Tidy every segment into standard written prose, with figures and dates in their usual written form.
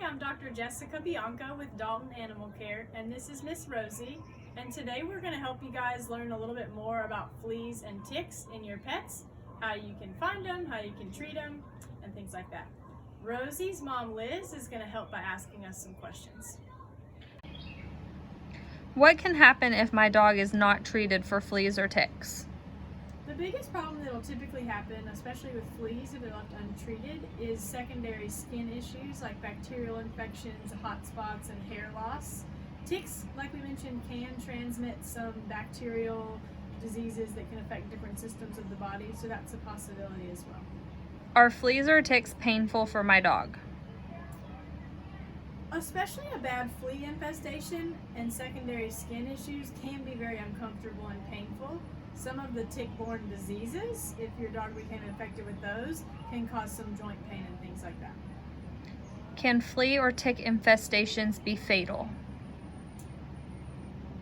I'm Dr. Jessica Bianco with Dalton Animal Care, and this is Miss Rosie. And today we're going to help you guys learn a little bit more about fleas and ticks in your pets, how you can find them, how you can treat them, and things like that. Rosie's mom, Liz, is going to help by asking us some questions. What can happen if my dog is not treated for fleas or ticks? The biggest problem that will typically happen, especially with fleas if they're left untreated, is secondary skin issues like bacterial infections, hot spots, and hair loss. Ticks, like we mentioned, can transmit some bacterial diseases that can affect different systems of the body, so that's a possibility as well. Are fleas or ticks painful for my dog? Especially a bad flea infestation and secondary skin issues can be very uncomfortable and painful. Some of the tick-borne diseases, if your dog became infected with those, can cause some joint pain and things like that. Can flea or tick infestations be fatal?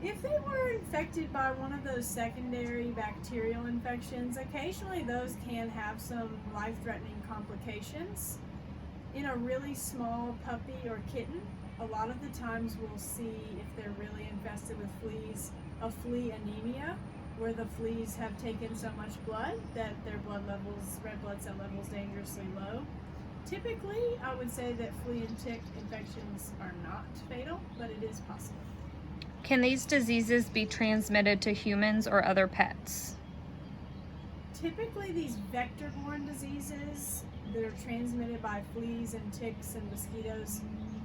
If they were infected by one of those secondary bacterial infections, occasionally those can have some life-threatening complications. In a really small puppy or kitten, a lot of the times we'll see, if they're really infested with fleas, a flea anemia, where the fleas have taken so much blood that their blood levels, red blood cell levels, dangerously low. Typically, I would say that flea and tick infections are not fatal, but it is possible. Can these diseases be transmitted to humans or other pets? Typically, these vector-borne diseases that are transmitted by fleas and ticks and mosquitoes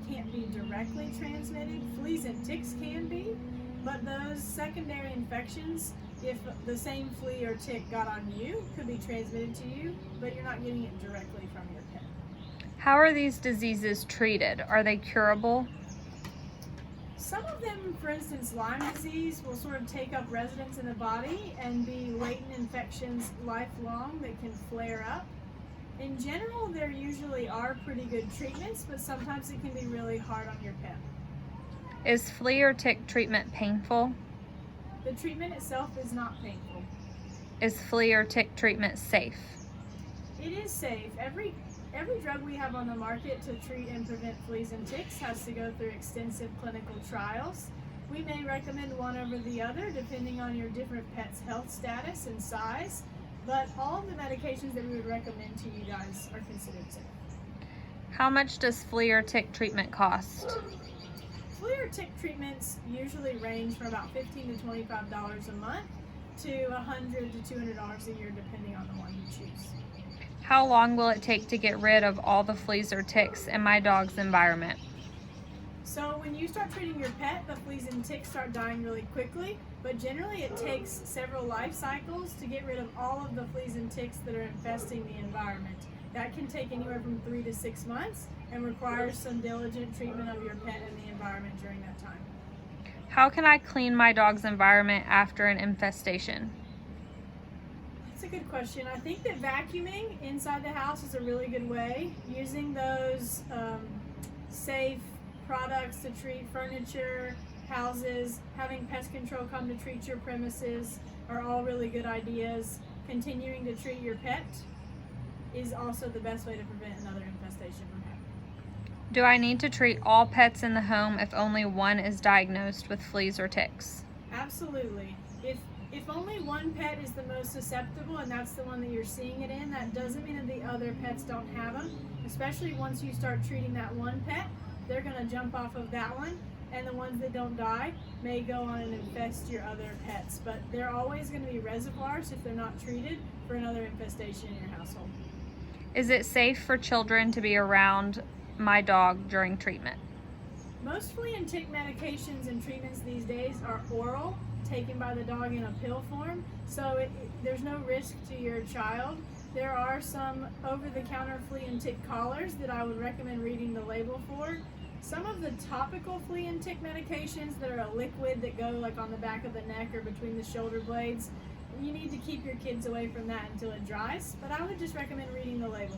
can't be directly transmitted. Fleas and ticks can be, but those secondary infections, if the same flea or tick got on you, could be transmitted to you, but you're not getting it directly from your pet. How are these diseases treated? Are they curable? Some of them, for instance, Lyme disease, will sort of take up residence in the body and be latent infections lifelong that can flare up. In general, there usually are pretty good treatments, but sometimes it can be really hard on your pet. Is flea or tick treatment painful? The treatment itself is not painful. Is flea or tick treatment safe? It is safe. Every drug we have on the market to treat and prevent fleas and ticks has to go through extensive clinical trials. We may recommend one over the other depending on your different pet's health status and size, but all of the medications that we would recommend to you guys are considered safe. How much does flea or tick treatment cost? Flea or tick treatments usually range from about $15 to $25 a month to $100 to $200 a year depending on the one you choose. How long will it take to get rid of all the fleas or ticks in my dog's environment? So when you start treating your pet, the fleas and ticks start dying really quickly, but generally it takes several life cycles to get rid of all of the fleas and ticks that are infesting the environment. That can take anywhere from 3 to 6 months and requires some diligent treatment of your pet and the environment during that time. How can I clean my dog's environment after an infestation? That's a good question. I think that vacuuming inside the house is a really good way. Using those safe products to treat furniture, houses, having pest control come to treat your premises are all really good ideas. Continuing to treat your pet is also the best way to prevent another infestation from happening. Do I need to treat all pets in the home if only one is diagnosed with fleas or ticks? Absolutely. If only one pet is the most susceptible and that's the one that you're seeing it in, that doesn't mean that the other pets don't have them. Especially once you start treating that one pet, they're going to jump off of that one, and the ones that don't die may go on and infest your other pets. But they're always going to be reservoirs if they're not treated for another infestation in your household. Is it safe for children to be around my dog during treatment? Most flea and tick medications and treatments these days are oral, taken by the dog in a pill form, so there's no risk to your child. There are some over-the-counter flea and tick collars that I would recommend reading the label for. Some of the topical flea and tick medications that are a liquid that go like on the back of the neck or between the shoulder blades, you need to keep your kids away from that until it dries, but I would just recommend reading the label.